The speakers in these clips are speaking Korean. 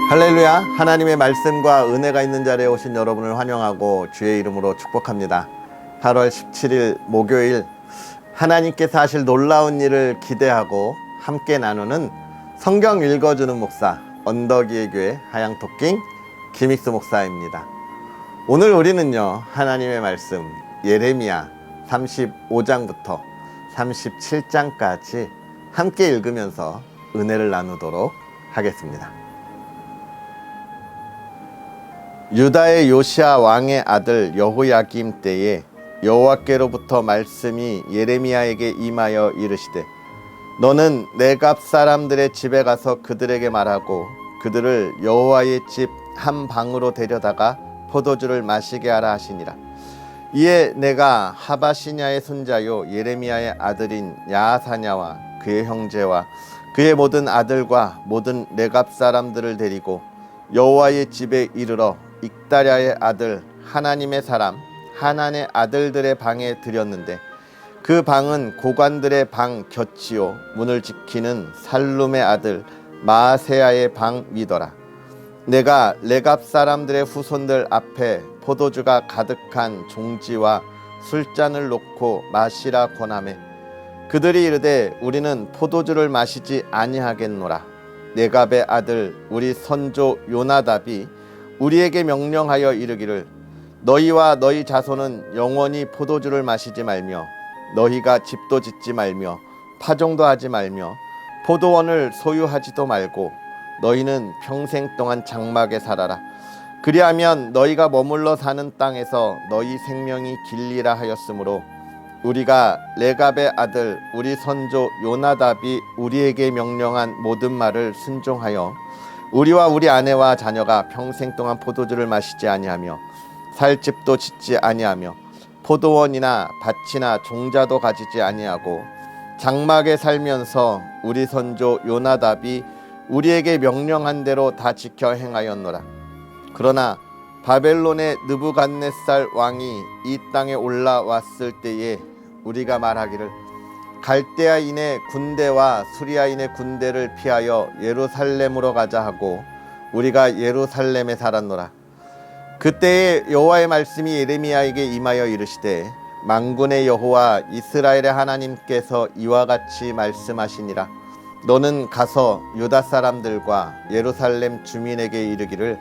할렐루야. 하나님의 말씀과 은혜가 있는 자리에 오신 여러분을 환영하고 주의 이름으로 축복합니다. 8월 17일 목요일, 하나님께서 하실 놀라운 일을 기대하고 함께 나누는 성경 읽어주는 목사, 언덕이의 교회 하양토킹 김익수 목사입니다. 오늘 우리는요, 하나님의 말씀 예레미야 35장부터 37장까지 함께 읽으면서 은혜를 나누도록 하겠습니다. 유다의 요시야 왕의 아들 여호야김 때에 여호와께로부터 말씀이 예레미야에게 임하여 이르시되, 너는 네갑 사람들의 집에 가서 그들에게 말하고 그들을 여호와의 집 한 방으로 데려다가 포도주를 마시게 하라 하시니라. 이에 내가 하바시냐의 손자요 예레미야의 아들인 야하사냐와 그의 형제와 그의 모든 아들과 모든 네갑 사람들을 데리고 여호와의 집에 이르러 익다랴의 아들 하나님의 사람 하난의 아들들의 방에 들였는데, 그 방은 고관들의 방 곁이요 문을 지키는 살룸의 아들 마아세야의 방이더라. 내가 레갑 사람들의 후손들 앞에 포도주가 가득한 종지와 술잔을 놓고 마시라 권하매, 그들이 이르되 우리는 포도주를 마시지 아니하겠노라. 네갑의 아들 우리 선조 요나답이 우리에게 명령하여 이르기를, 너희와 너희 자손은 영원히 포도주를 마시지 말며 너희가 집도 짓지 말며 파종도 하지 말며 포도원을 소유하지도 말고 너희는 평생 동안 장막에 살아라. 그리하면 너희가 머물러 사는 땅에서 너희 생명이 길리라 하였으므로, 우리가 레갑의 아들 우리 선조 요나답이 우리에게 명령한 모든 말을 순종하여 우리와 우리 아내와 자녀가 평생 동안 포도주를 마시지 아니하며 살 집도 짓지 아니하며 포도원이나 밭이나 종자도 가지지 아니하고 장막에 살면서 우리 선조 요나답이 우리에게 명령한 대로 다 지켜 행하였노라. 그러나 바벨론의 느부갓네살 왕이 이 땅에 올라왔을 때에 우리가 말하기를, 갈대아인의 군대와 수리아인의 군대를 피하여 예루살렘으로 가자 하고 우리가 예루살렘에 살았노라. 그때에 여호와의 말씀이 예레미야에게 임하여 이르시되, 만군의 여호와 이스라엘의 하나님께서 이와 같이 말씀하시니라. 너는 가서 유다 사람들과 예루살렘 주민에게 이르기를,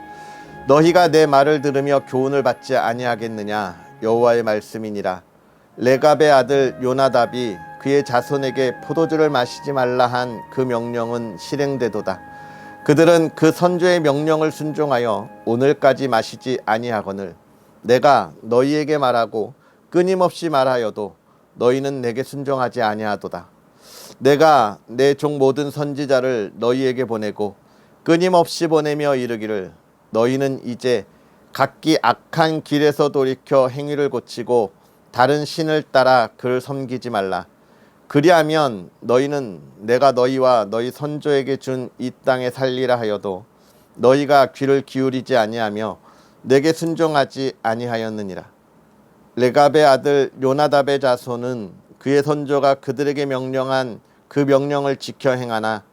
너희가 내 말을 들으며 교훈을 받지 아니하겠느냐. 여호와의 말씀이니라. 레갑의 아들 요나답이 그의 자손에게 포도주를 마시지 말라 한 그 명령은 실행되도다. 그들은 그 선조의 명령을 순종하여 오늘까지 마시지 아니하거늘, 내가 너희에게 말하고 끊임없이 말하여도 너희는 내게 순종하지 아니하도다. 내가 내 종 모든 선지자를 너희에게 보내고 끊임없이 보내며 이르기를, 너희는 이제 각기 악한 길에서 돌이켜 행위를 고치고 다른 신을 따라 그를 섬기지 말라. 그리하면 너희는 내가 너희와 너희 선조에게 준 이 땅에 살리라 하여도 너희가 귀를 기울이지 아니하며 내게 순종하지 아니하였느니라. 레갑의 아들 요나답의 자손은 그의 선조가 그들에게 명령한 그 명령을 지켜 행하나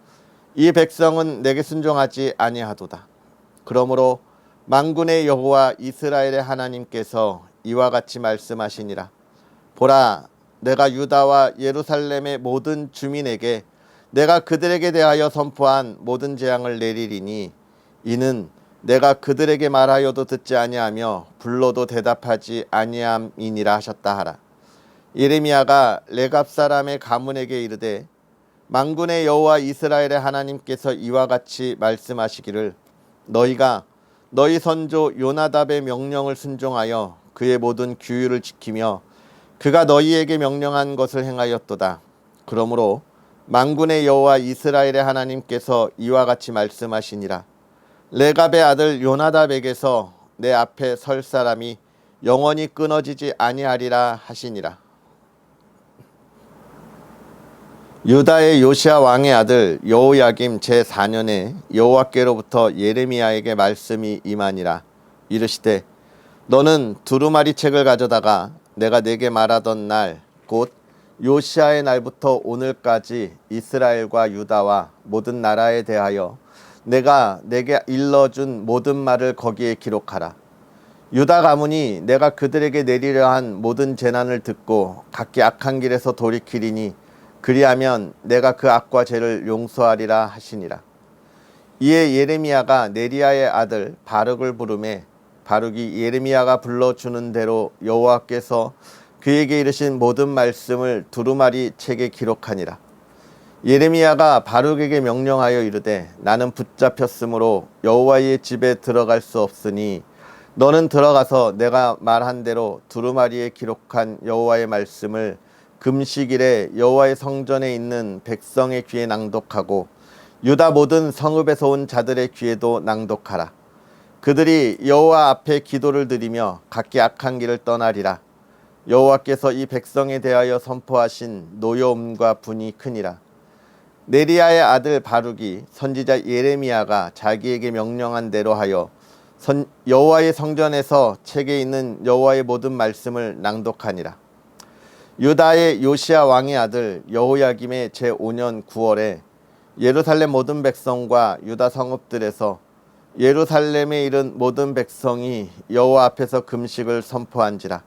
이 백성은 내게 순종하지 아니하도다. 그러므로 만군의 여호와 이스라엘의 하나님께서 이와 같이 말씀하시니라. 보라, 내가 유다와 예루살렘의 모든 주민에게 내가 그들에게 대하여 선포한 모든 재앙을 내리리니, 이는 내가 그들에게 말하여도 듣지 아니하며 불러도 대답하지 아니함이니라 하셨다 하라. 예레미야가 레갑 사람의 가문에게 이르되, 만군의 여호와 이스라엘의 하나님께서 이와 같이 말씀하시기를, 너희가 너희 선조 요나답의 명령을 순종하여 그의 모든 규율을 지키며 그가 너희에게 명령한 것을 행하였도다. 그러므로 만군의 여호와 이스라엘의 하나님께서 이와 같이 말씀하시니라. 레갑의 아들 요나답에게서 내 앞에 설 사람이 영원히 끊어지지 아니하리라 하시니라. 유다의 요시야 왕의 아들 여호야김 제4년에 여호와께로부터 예레미야에게 말씀이 임하니라. 이르시되, 너는 두루마리 책을 가져다가 내가 네게 말하던 날, 곧 요시야의 날부터 오늘까지 이스라엘과 유다와 모든 나라에 대하여 내가 내게 일러준 모든 말을 거기에 기록하라. 유다 가문이 내가 그들에게 내리려 한 모든 재난을 듣고 각기 악한 길에서 돌이키리니 그리하면 내가 그 악과 죄를 용서하리라 하시니라. 이에 예레미야가 네리야의 아들 바룩을 부르매 바룩이 예레미야가 불러주는 대로 여호와께서 그에게 이르신 모든 말씀을 두루마리 책에 기록하니라. 예레미야가 바룩에게 명령하여 이르되 나는 붙잡혔으므로 여호와의 집에 들어갈 수 없으니 너는 들어가서 내가 말한 대로 두루마리에 기록한 여호와의 말씀을 금식일에 여호와의 성전에 있는 백성의 귀에 낭독하고 유다 모든 성읍에서 온 자들의 귀에도 낭독하라. 그들이 여호와 앞에 기도를 드리며 각기 악한 길을 떠나리라. 여호와께서 이 백성에 대하여 선포하신 노여움과 분이 크니라. 네리야의 아들 바룩이 선지자 예레미야가 자기에게 명령한 대로 하여 여호와의 성전에서 책에 있는 여호와의 모든 말씀을 낭독하니라. 유다의 요시야 왕의 아들 여호야김의 제5년 9월에 예루살렘 모든 백성과 유다 성읍들에서 예루살렘에 이른 모든 백성이 여호와 앞에서 금식을 선포한지라.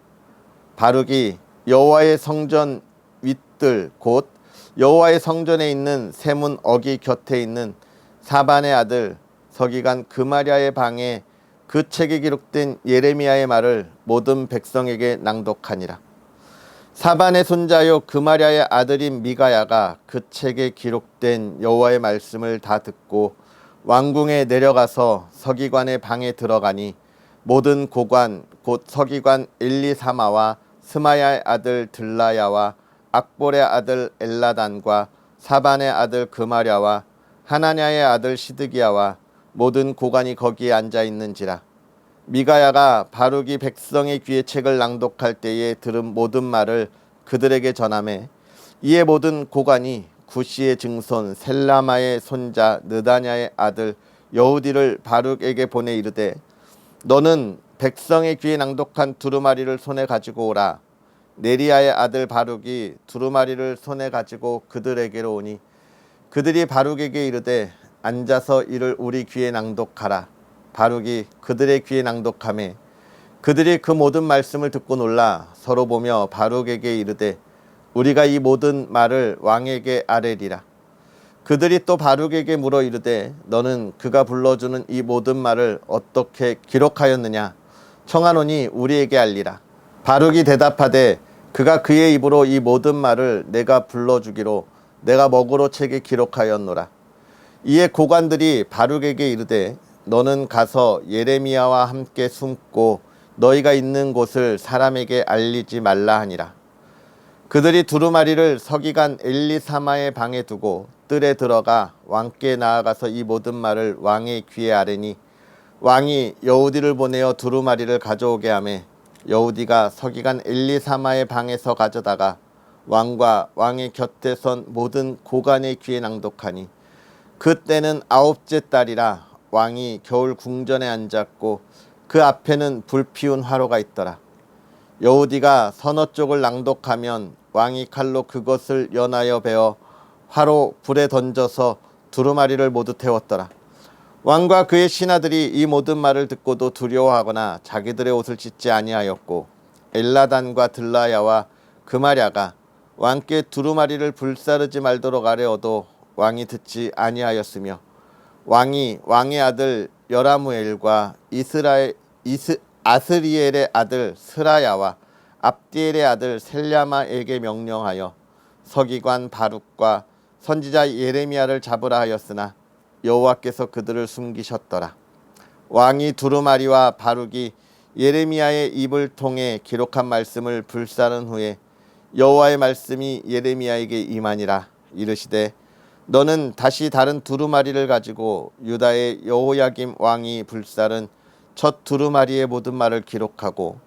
바룩이 여호와의 성전 윗들 곧 여호와의 성전에 있는 세문 어기 곁에 있는 사반의 아들 서기관 그마랴의 방에 그 책에 기록된 예레미야의 말을 모든 백성에게 낭독하니라. 사반의 손자요 그마랴의 아들인 미가야가 그 책에 기록된 여호와의 말씀을 다 듣고 왕궁에 내려가서 서기관의 방에 들어가니 모든 고관 곧 서기관 엘리사마와 스마야의 아들 들라야와 악볼의 아들 엘라단과 사반의 아들 그마랴와 하나냐의 아들 시드기야와 모든 고관이 거기에 앉아 있는지라. 미가야가 바룩이 백성의 귀에 책을 낭독할 때에 들은 모든 말을 그들에게 전하매 이에 모든 고관이 구시의 증손 셀라마의 손자 느다냐의 아들 여후디를 바룩에게 보내 이르되 너는 백성의 귀에 낭독한 두루마리를 손에 가지고 오라. 네리야의 아들 바룩이 두루마리를 손에 가지고 그들에게로 오니 그들이 바룩에게 이르되 앉아서 이를 우리 귀에 낭독하라. 바룩이 그들의 귀에 낭독하매 그들이 그 모든 말씀을 듣고 놀라 서로 보며 바룩에게 이르되 우리가 이 모든 말을 왕에게 아뢰리라. 그들이 또 바룩에게 물어 이르되 너는 그가 불러주는 이 모든 말을 어떻게 기록하였느냐 청하노니 우리에게 알리라. 바룩이 대답하되 그가 그의 입으로 이 모든 말을 내가 불러주기로 내가 먹으로 책에 기록하였노라. 이에 고관들이 바룩에게 이르되 너는 가서 예레미야와 함께 숨고 너희가 있는 곳을 사람에게 알리지 말라 하니라. 그들이 두루마리를 서기관 엘리사마의 방에 두고 뜰에 들어가 왕께 나아가서 이 모든 말을 왕의 귀에 아뢰니 왕이 여후디를 보내어 두루마리를 가져오게 하매 여후디가 서기관 엘리사마의 방에서 가져다가 왕과 왕의 곁에 선 모든 고관의 귀에 낭독하니 그때는 9째 달이라. 왕이 겨울 궁전에 앉았고 그 앞에는 불 피운 화로가 있더라. 여후디가 서너 쪽을 낭독하면 왕이 칼로 그것을 연하여 베어 화로 불에 던져서 두루마리를 모두 태웠더라. 왕과 그의 신하들이 이 모든 말을 듣고도 두려워하거나 자기들의 옷을 찢지 아니하였고 엘라단과 들라야와 그마랴가 왕께 두루마리를 불사르지 말도록 아뢰어도 왕이 듣지 아니하였으며 왕이 왕의 아들 여라무엘과 아스리엘의 아들 스라야와 압디엘의 아들 셀랴마에게 명령하여 서기관 바룩과 선지자 예레미야를 잡으라 하였으나 여호와께서 그들을 숨기셨더라. 왕이 두루마리와 바룩이 예레미야의 입을 통해 기록한 말씀을 불사른 후에 여호와의 말씀이 예레미야에게 임하니라. 이르시되 너는 다시 다른 두루마리를 가지고 유다의 여호야김 왕이 불사른 첫 두루마리의 모든 말을 기록하고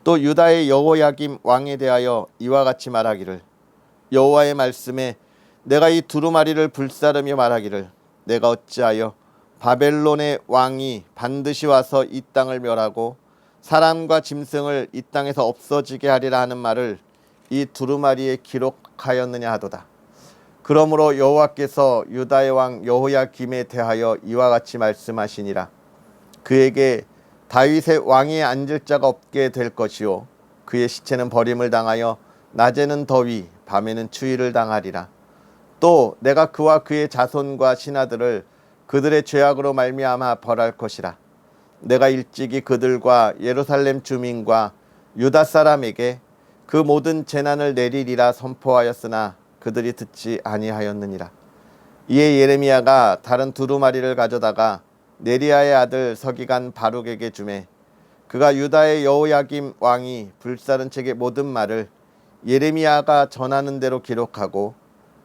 또 유다의 여호야김 왕에 대하여 이와 같이 말하기를 여호와의 말씀에 내가 이 두루마리를 불사르며 말하기를 내가 어찌하여 바벨론의 왕이 반드시 와서 이 땅을 멸하고 사람과 짐승을 이 땅에서 없어지게 하리라 하는 말을 이 두루마리에 기록하였느냐 하도다. 그러므로 여호와께서 유다의 왕 여호야김에 대하여 이와 같이 말씀하시니라. 그에게 다윗의 왕위에 앉을 자가 없게 될 것이요 그의 시체는 버림을 당하여 낮에는 더위 밤에는 추위를 당하리라. 또 내가 그와 그의 자손과 신하들을 그들의 죄악으로 말미암아 벌할 것이라. 내가 일찍이 그들과 예루살렘 주민과 유다 사람에게 그 모든 재난을 내리리라 선포하였으나 그들이 듣지 아니하였느니라. 이에 예레미야가 다른 두루마리를 가져다가 네리야의 아들 서기관 바룩에게 주매 그가 유다의 여호야김 왕이 불사른 책의 모든 말을 예레미야가 전하는 대로 기록하고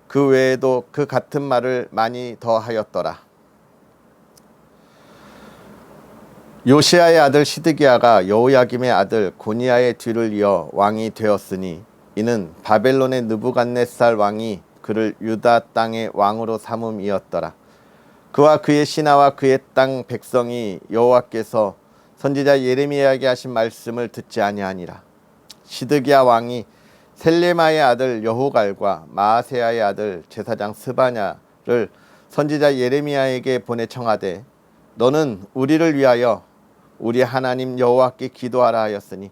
그 외에도 그 같은 말을 많이 더하였더라. 요시야의 아들 시드기야가 여호야김의 아들 고니야의 뒤를 이어 왕이 되었으니 이는 바벨론의 느부갓네살 왕이 그를 유다 땅의 왕으로 삼음이었더라. 그와 그의 신하와 그의 땅 백성이 여호와께서 선지자 예레미야에게 하신 말씀을 듣지 아니하니라. 시드기야 왕이 셀레마의 아들 여호갈과 마아세야의 아들 제사장 스바냐를 선지자 예레미야에게 보내 청하되 너는 우리를 위하여 우리 하나님 여호와께 기도하라 하였으니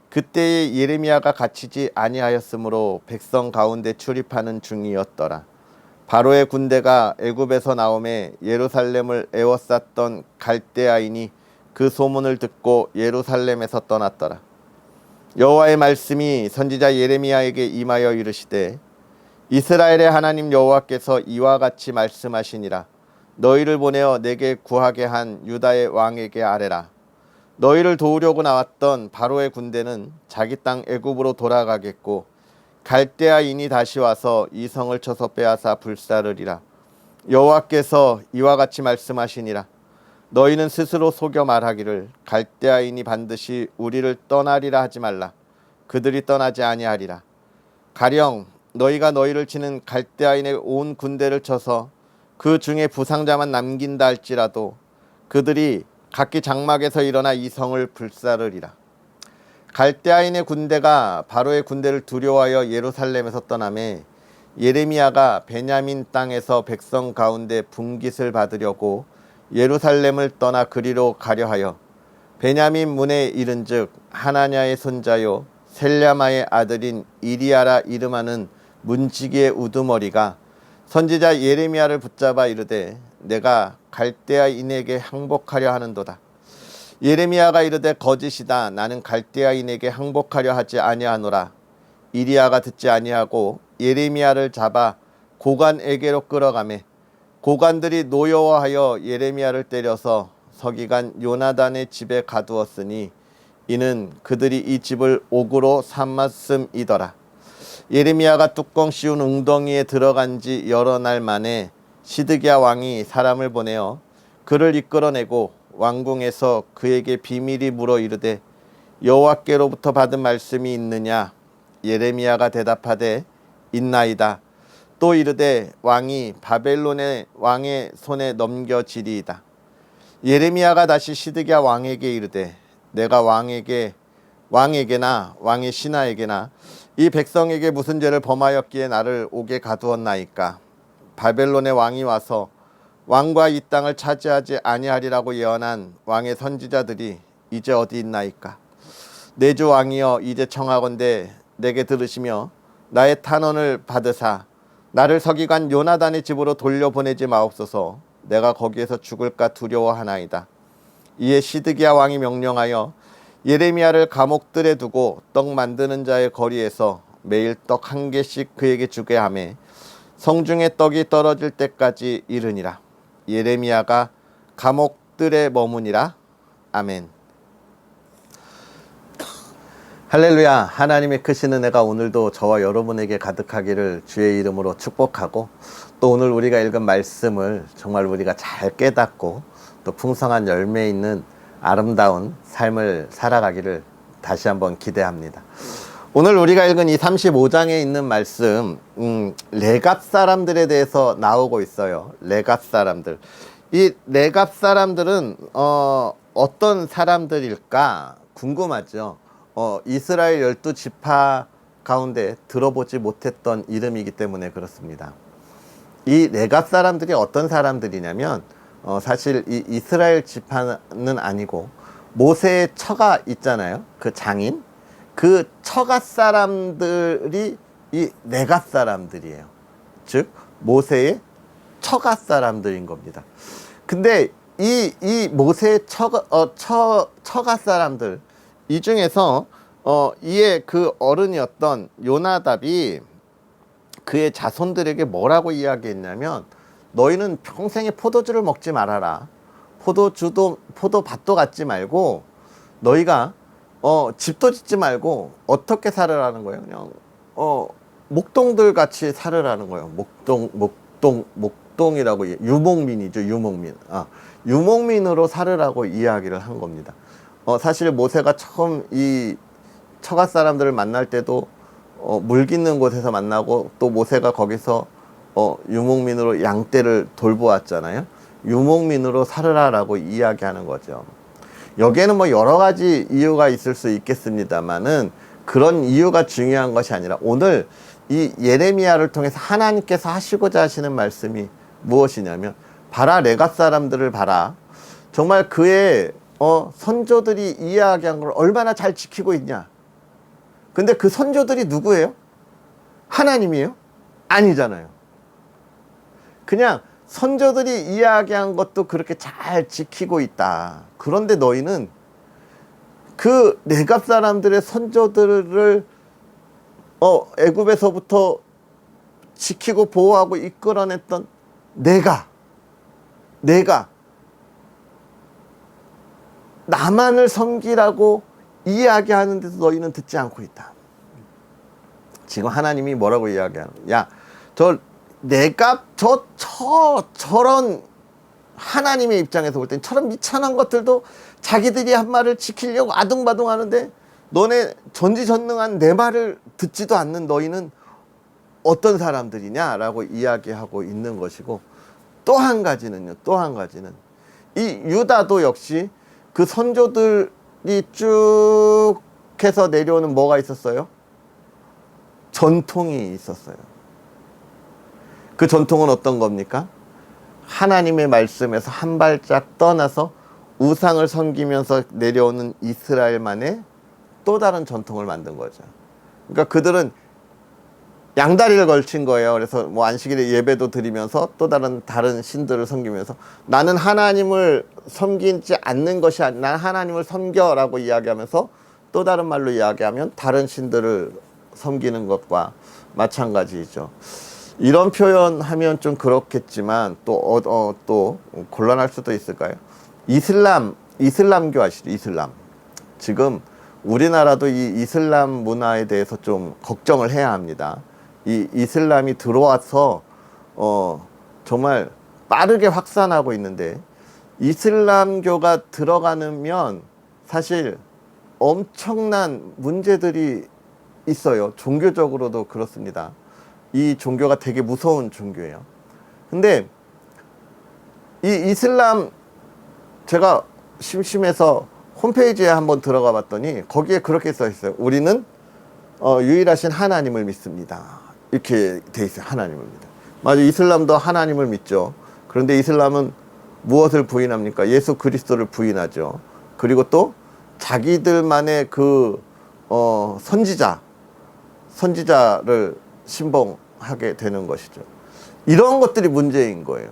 그때에 예레미야가 갇히지 아니하였으므로 백성 가운데 출입하는 중이었더라. 바로의 군대가 애굽에서 나오매 예루살렘을 에워쌌던 갈대아인이 그 소문을 듣고 예루살렘에서 떠났더라. 여호와의 말씀이 선지자 예레미야에게 임하여 이르시되 이스라엘의 하나님 여호와께서 이와 같이 말씀하시니라. 너희를 보내어 내게 구하게 한 유다의 왕에게 아뢰라. 너희를 도우려고 나왔던 바로의 군대는 자기 땅 애굽으로 돌아가겠고 갈대아인이 다시 와서 이 성을 쳐서 빼앗아 불사르리라. 여호와께서 이와 같이 말씀하시니라. 너희는 스스로 속여 말하기를 갈대아인이 반드시 우리를 떠나리라 하지 말라. 그들이 떠나지 아니하리라. 가령 너희가 너희를 치는 갈대아인의 온 군대를 쳐서 그 중에 부상자만 남긴다 할지라도 그들이 각기 장막에서 일어나 이 성을 불사르리라. 갈대아인의 군대가 바로의 군대를 두려워하여 예루살렘에서 떠나매 예레미야가 베냐민 땅에서 백성 가운데 분깃을 받으려고 예루살렘을 떠나 그리로 가려 하여 베냐민 문에 이른즉 하나냐의 손자요 셀랴마의 아들인 이리야라 이름하는 문지기의 우두머리가 선지자 예레미야를 붙잡아 이르되 내가 갈대아인에게 항복하려 하는도다. 예레미야가 이르되 거짓이다. 나는 갈대아인에게 항복하려 하지 아니하노라. 이리야가 듣지 아니하고 예레미야를 잡아 고관에게로 끌어가매 고관들이 노여워하여 예레미야를 때려서 서기관 요나단의 집에 가두었으니 이는 그들이 이 집을 옥으로 삼았음이더라. 예레미야가 뚜껑 씌운 웅덩이에 들어간 지 여러 날 만에 시드기야 왕이 사람을 보내어 그를 이끌어내고 왕궁에서 그에게 비밀이 물어 이르되 여호와께로부터 받은 말씀이 있느냐? 예레미야가 대답하되 있나이다. 또 이르되 왕이 바벨론의 왕의 손에 넘겨지리이다. 예레미야가 다시 시드기야 왕에게 이르되 내가 왕에게나 왕의 신하에게나 이 백성에게 무슨 죄를 범하였기에 나를 옥에 가두었나이까? 바벨론의 왕이 와서 왕과 이 땅을 차지하지 아니하리라고 예언한 왕의 선지자들이 이제 어디 있나이까? 내 주 왕이여 이제 청하건대 내게 들으시며 나의 탄원을 받으사 나를 서기관 요나단의 집으로 돌려보내지 마옵소서. 내가 거기에서 죽을까 두려워하나이다. 이에 시드기야 왕이 명령하여 예레미야를 감옥들에 두고 떡 만드는 자의 거리에서 매일 떡 한 개씩 그에게 주게 하매 성중에 떡이 떨어질 때까지 이르니라. 예레미야가 감옥들에 머무니라. 아멘. 할렐루야. 하나님의 크신 은혜가 오늘도 저와 여러분에게 가득하기를 주의 이름으로 축복하고 또 오늘 우리가 읽은 말씀을 정말 우리가 잘 깨닫고 또 풍성한 열매 있는 아름다운 삶을 살아가기를 다시 한번 기대합니다. 오늘 우리가 읽은 이 35장에 있는 말씀 레갑 사람들에 대해서 나오고 있어요. 레갑 사람들. 이 레갑 사람들은 어떤 사람들일까 궁금하죠. 이스라엘 12지파 가운데 들어보지 못했던 이름이기 때문에 그렇습니다. 이 레갑 사람들이 어떤 사람들이냐면 사실 이 이스라엘 지파는 아니고 모세의 처가 있잖아요. 그 장인. 그 처가 사람들이 이 레갑 사람들이에요. 즉 모세의 처가 사람들인 겁니다. 근데 이 모세의 처가 사람들 이 중에서 이의 그 어른이었던 요나답이 그의 자손들에게 뭐라고 이야기했냐면, 너희는 평생에 포도주를 먹지 말아라. 포도밭도 갖지 말고, 너희가 집도 짓지 말고 어떻게 살으라는 거예요. 그냥 목동들 같이 살으라는 거예요. 목동이라고, 유목민이죠. 유목민. 유목민으로 살으라고 이야기를 한 겁니다. 사실 모세가 처음 이 처가 사람들을 만날 때도 물 깃는 곳에서 만나고, 또 모세가 거기서 유목민으로 양떼를 돌보았잖아요. 유목민으로 살으라라고 이야기하는 거죠. 여기에는 뭐 여러 가지 이유가 있을 수 있겠습니다만은 그런 이유가 중요한 것이 아니라, 오늘 이 예레미야를 통해서 하나님께서 하시고자 하시는 말씀이 무엇이냐면, 봐라, 레갑 사람들을 봐라. 정말 그의 선조들이 이야기한 걸 얼마나 잘 지키고 있냐. 근데 그 선조들이 누구예요? 하나님이에요? 아니잖아요. 그냥 선조들이 이야기한 것도 그렇게 잘 지키고 있다. 그런데 너희는 그 레갑 사람들의 선조들을 애굽에서부터 지키고 보호하고 이끌어냈던 내가 나만을 섬기라고 이야기하는데도 너희는 듣지 않고 있다. 지금 하나님이 뭐라고 이야기하는 거야? 야, 저런 하나님의 입장에서 볼 땐 저런 미천한 것들도 자기들이 한 말을 지키려고 아둥바둥 하는데, 너네 전지전능한 내 말을 듣지도 않는 너희는 어떤 사람들이냐라고 이야기하고 있는 것이고, 또 한 가지는 이 유다도 역시 그 선조들이 쭉 해서 내려오는 뭐가 있었어요? 전통이 있었어요. 그 전통은 어떤 겁니까? 하나님의 말씀에서 한 발짝 떠나서 우상을 섬기면서 내려오는 이스라엘만의 또 다른 전통을 만든 거죠. 그러니까 그들은 양다리를 걸친 거예요. 그래서 뭐 안식일에 예배도 드리면서 또 다른 신들을 섬기면서, 나는 하나님을 섬기지 않는 것이 아니라 난 하나님을 섬겨라고 이야기하면서, 또 다른 말로 이야기하면 다른 신들을 섬기는 것과 마찬가지죠. 이런 표현하면 좀 그렇겠지만 또 곤란할 수도 있을까요? 이슬람교 아시죠? 이슬람. 지금 우리나라도 이 이슬람 문화에 대해서 좀 걱정을 해야 합니다. 이 이슬람이 들어와서 정말 빠르게 확산하고 있는데, 이슬람교가 들어가면 사실 엄청난 문제들이 있어요. 종교적으로도 그렇습니다. 이 종교가 되게 무서운 종교예요. 근데 이 이슬람, 제가 심심해서 홈페이지에 한번 들어가 봤더니 거기에 그렇게 써 있어요. 우리는 유일하신 하나님을 믿습니다. 이렇게 돼 있어요. 하나님을 믿어요. 맞아, 이슬람도 하나님을 믿죠. 그런데 이슬람은 무엇을 부인합니까? 예수 그리스도를 부인하죠. 그리고 또 자기들만의 그 선지자를 신봉하게 되는 것이죠. 이런 것들이 문제인 거예요.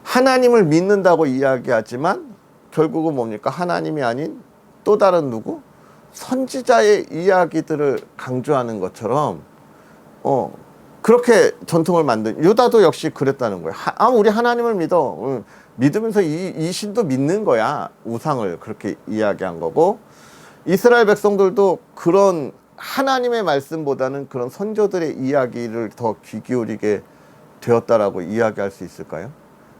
하나님을 믿는다고 이야기하지만 결국은 뭡니까? 하나님이 아닌 또 다른 누구? 선지자의 이야기들을 강조하는 것처럼 그렇게 전통을 만든, 유다도 역시 그랬다는 거예요. 우리 하나님을 믿어. 믿으면서 이 신도 믿는 거야. 우상을 그렇게 이야기한 거고, 이스라엘 백성들도 그런 하나님의 말씀보다는 그런 선조들의 이야기를 더 귀 기울이게 되었다라고 이야기할 수 있을까요?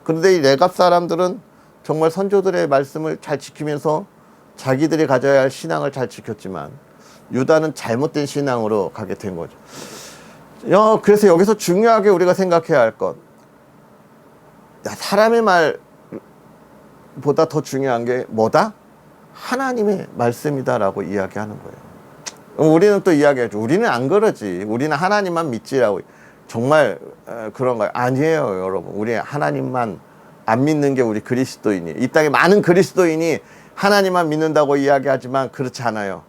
그런데 이 레갑 사람들은 정말 선조들의 말씀을 잘 지키면서 자기들이 가져야 할 신앙을 잘 지켰지만, 유다는 잘못된 신앙으로 가게 된 거죠. 그래서 여기서 중요하게 우리가 생각해야 할 것, 사람의 말보다 더 중요한 게 뭐다? 하나님의 말씀이다라고 이야기하는 거예요. 우리는 또 이야기하죠. 우리는 안 그러지. 우리는 하나님만 믿지라고. 정말 그런가요? 아니에요, 여러분. 우리 하나님만 안 믿는 게 우리 그리스도인이. 이 땅에 많은 그리스도인이 하나님만 믿는다고 이야기하지만 그렇지 않아요.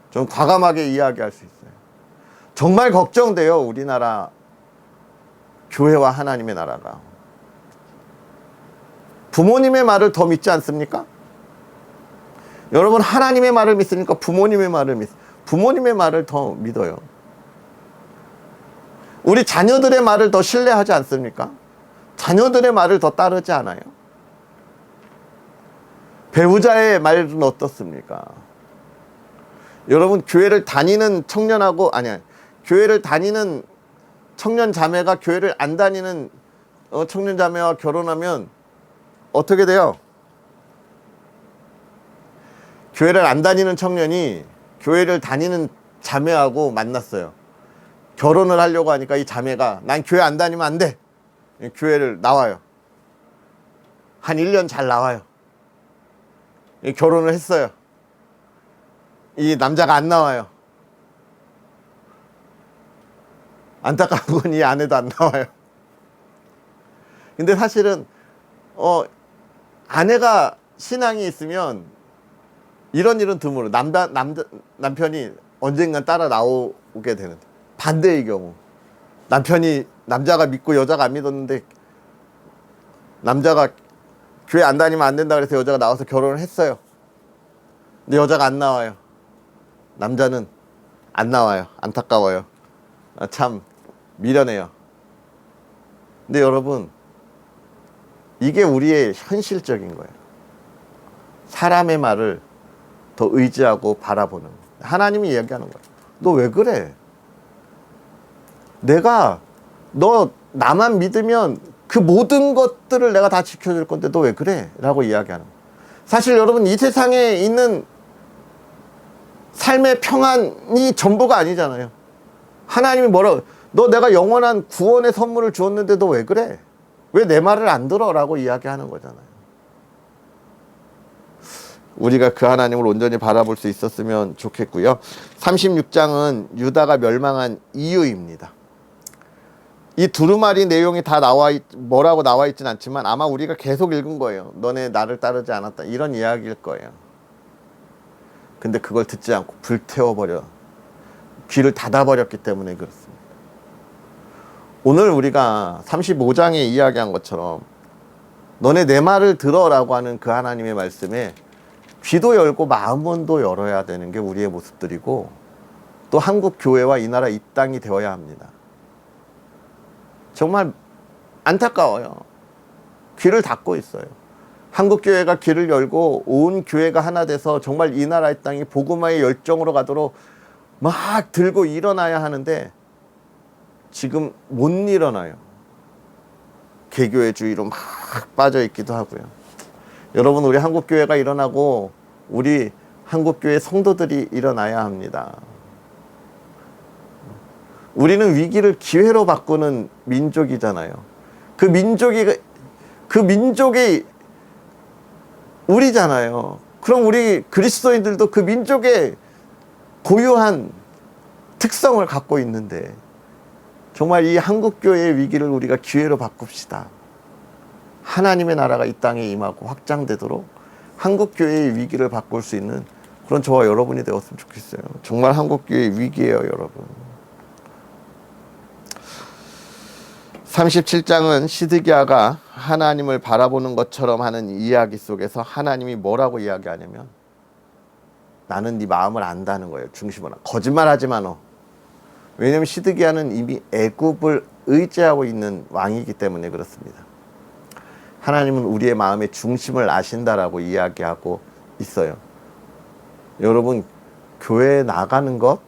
좀 과감하게 이야기할 수 있어요. 정말 걱정돼요, 우리나라 교회와 하나님의 나라가. 부모님의 말을 더 믿지 않습니까? 여러분, 하나님의 말을 믿습니까? 부모님의 말을 부모님의 말을 더 믿어요. 우리 자녀들의 말을 더 신뢰하지 않습니까? 자녀들의 말을 더 따르지 않아요? 배우자의 말은 어떻습니까? 여러분, 교회를 다니는 청년하고, 교회를 다니는 청년 자매가 교회를 안 다니는 청년 자매와 결혼하면 어떻게 돼요? 교회를 안 다니는 청년이 교회를 다니는 자매하고 만났어요. 결혼을 하려고 하니까 이 자매가 난 교회 안 다니면 안 돼. 교회를 나와요. 한 1년 잘 나와요. 결혼을 했어요. 이 남자가 안 나와요. 안타까운 건 이 아내도 안 나와요. 근데 사실은 아내가 신앙이 있으면 이런 일은 드물어. 남편이 언젠간 따라 나오게 되는. 반대의 경우, 남자가 믿고 여자가 안 믿었는데 남자가 교회 안 다니면 안 된다 그래서 여자가 나와서 결혼을 했어요. 근데 여자가 안 나와요. 남자는 안 나와요. 안타까워요. 참 미련해요. 근데 여러분, 이게 우리의 현실적인 거예요. 사람의 말을 더 의지하고 바라보는. 하나님이 이야기하는 거예요. 너 왜 그래? 너 나만 믿으면 그 모든 것들을 내가 다 지켜줄 건데 너 왜 그래? 라고 이야기하는 거예요. 사실 여러분, 이 세상에 있는 삶의 평안이 전부가 아니잖아요. 하나님이 너 내가 영원한 구원의 선물을 주었는데 너 왜 그래? 왜 내 말을 안 들어? 라고 이야기하는 거잖아요. 우리가 그 하나님을 온전히 바라볼 수 있었으면 좋겠고요. 36장은 유다가 멸망한 이유입니다. 이 두루마리 내용이 다 뭐라고 나와 있진 않지만 아마 우리가 계속 읽은 거예요. 너네 나를 따르지 않았다. 이런 이야기일 거예요. 근데 그걸 듣지 않고 불태워버려. 귀를 닫아버렸기 때문에 그렇습니다. 오늘 우리가 35장에 이야기한 것처럼 너네 내 말을 들어라고 하는 그 하나님의 말씀에 귀도 열고 마음도 열어야 되는 게 우리의 모습들이고, 또 한국 교회와 이 나라 이 땅이 되어야 합니다. 정말 안타까워요. 귀를 닫고 있어요. 한국 교회가 귀를 열고 온 교회가 하나 돼서 정말 이 나라 이 땅이 복음화의 열정으로 가도록 막 들고 일어나야 하는데 지금 못 일어나요. 개교회주의로 막 빠져 있기도 하고요. 여러분, 우리 한국 교회가 일어나고 우리 한국 교회 성도들이 일어나야 합니다. 우리는 위기를 기회로 바꾸는 민족이잖아요. 그 민족이 우리잖아요. 그럼 우리 그리스도인들도 그 민족의 고유한 특성을 갖고 있는데, 정말 이 한국교회의 위기를 우리가 기회로 바꿉시다. 하나님의 나라가 이 땅에 임하고 확장되도록 한국교회의 위기를 바꿀 수 있는 그런 저와 여러분이 되었으면 좋겠어요. 정말 한국교회의 위기예요, 여러분. 37장은 시드기야가 하나님을 바라보는 것처럼 하는 이야기 속에서 하나님이 뭐라고 이야기하냐면, 나는 네 마음을 안다는 거예요. 중심으로. 거짓말하지 마 너. 왜냐하면 시드기야는 이미 애굽을 의지하고 있는 왕이기 때문에 그렇습니다. 하나님은 우리의 마음의 중심을 아신다라고 이야기하고 있어요. 여러분, 교회에 나가는 것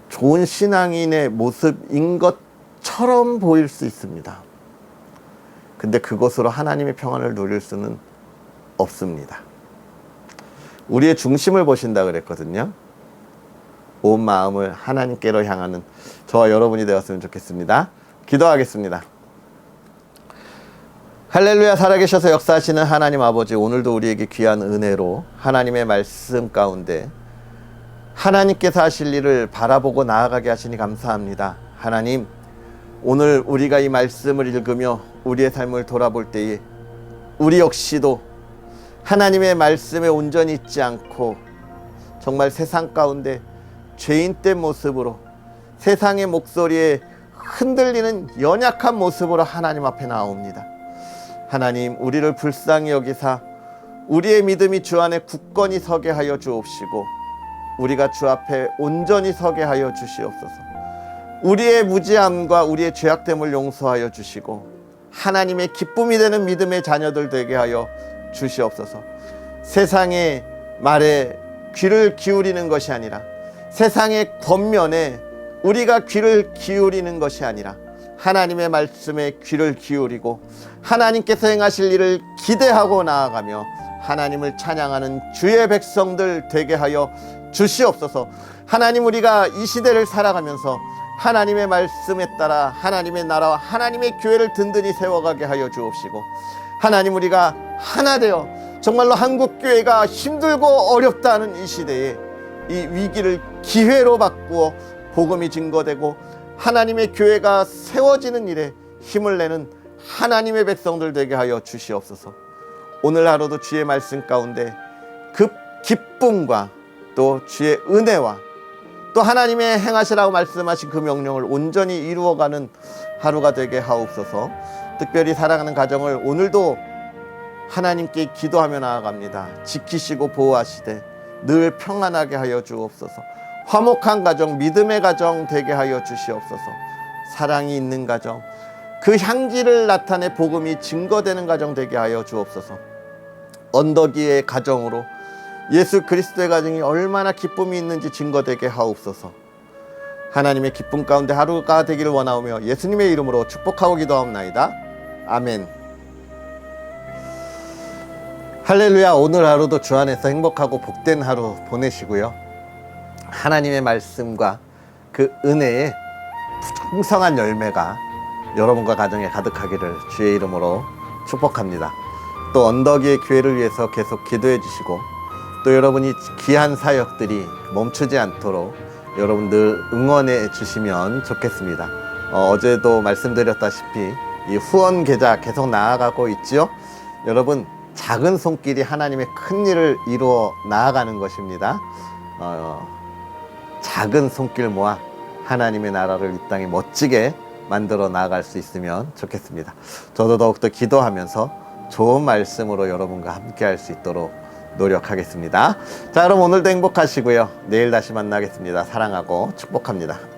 좋은 신앙인의 모습인 것처럼 보일 수 있습니다. 근데 그것으로 하나님의 평안을 누릴 수는 없습니다. 우리의 중심을 보신다 그랬거든요. 온 마음을 하나님께로 향하는 저와 여러분이 되었으면 좋겠습니다. 기도하겠습니다. 할렐루야. 살아계셔서 역사하시는 하나님 아버지, 오늘도 우리에게 귀한 은혜로 하나님의 말씀 가운데 하나님께서 하실 일을 바라보고 나아가게 하시니 감사합니다. 하나님, 오늘 우리가 이 말씀을 읽으며 우리의 삶을 돌아볼 때에 우리 역시도 하나님의 말씀에 온전히 있지 않고 정말 세상 가운데 죄인된 모습으로 세상의 목소리에 흔들리는 연약한 모습으로 하나님 앞에 나옵니다. 하나님, 우리를 불쌍히 여기사 우리의 믿음이 주 안에 굳건히 서게 하여 주옵시고 우리가 주 앞에 온전히 서게 하여 주시옵소서. 우리의 무지함과 우리의 죄악됨을 용서하여 주시고 하나님의 기쁨이 되는 믿음의 자녀들 되게 하여 주시옵소서. 세상의 말에 귀를 기울이는 것이 아니라 세상의 권면에 우리가 귀를 기울이는 것이 아니라 하나님의 말씀에 귀를 기울이고 하나님께서 행하실 일을 기대하고 나아가며 하나님을 찬양하는 주의 백성들 되게 하여 주시옵소서. 하나님, 우리가 이 시대를 살아가면서 하나님의 말씀에 따라 하나님의 나라와 하나님의 교회를 든든히 세워가게 하여 주옵시고 하나님, 우리가 하나 되어 정말로 한국교회가 힘들고 어렵다는 이 시대에 이 위기를 기회로 바꾸어 복음이 증거되고 하나님의 교회가 세워지는 일에 힘을 내는 하나님의 백성들 되게 하여 주시옵소서. 오늘 하루도 주의 말씀 가운데 그 기쁨과 또 주의 은혜와 또 하나님의 행하시라고 말씀하신 그 명령을 온전히 이루어가는 하루가 되게 하옵소서. 특별히 사랑하는 가정을 오늘도 하나님께 기도하며 나아갑니다. 지키시고 보호하시되 늘 평안하게 하여 주옵소서. 화목한 가정, 믿음의 가정 되게 하여 주시옵소서. 사랑이 있는 가정, 그 향기를 나타내 복음이 증거되는 가정 되게 하여 주옵소서. 언덕 위의 가정으로 예수 그리스도의 가정이 얼마나 기쁨이 있는지 증거되게 하옵소서. 하나님의 기쁨 가운데 하루가 되기를 원하오며 예수님의 이름으로 축복하고 기도하옵나이다. 아멘. 할렐루야. 오늘 하루도 주 안에서 행복하고 복된 하루 보내시고요. 하나님의 말씀과 그 은혜의 풍성한 열매가 여러분과 가정에 가득하기를 주의 이름으로 축복합니다. 또 언덕 위의 교회를 위해서 계속 기도해 주시고 또 여러분이 귀한 사역들이 멈추지 않도록 여러분 늘 응원해 주시면 좋겠습니다. 어제도 말씀드렸다시피 이 후원 계좌 계속 나아가고 있지요. 여러분, 작은 손길이 하나님의 큰 일을 이루어 나아가는 것입니다. 작은 손길 모아 하나님의 나라를 이 땅에 멋지게 만들어 나아갈 수 있으면 좋겠습니다. 저도 더욱더 기도하면서 좋은 말씀으로 여러분과 함께 할 수 있도록 노력하겠습니다. 자, 그럼 오늘도 행복하시고요. 내일 다시 만나겠습니다. 사랑하고 축복합니다.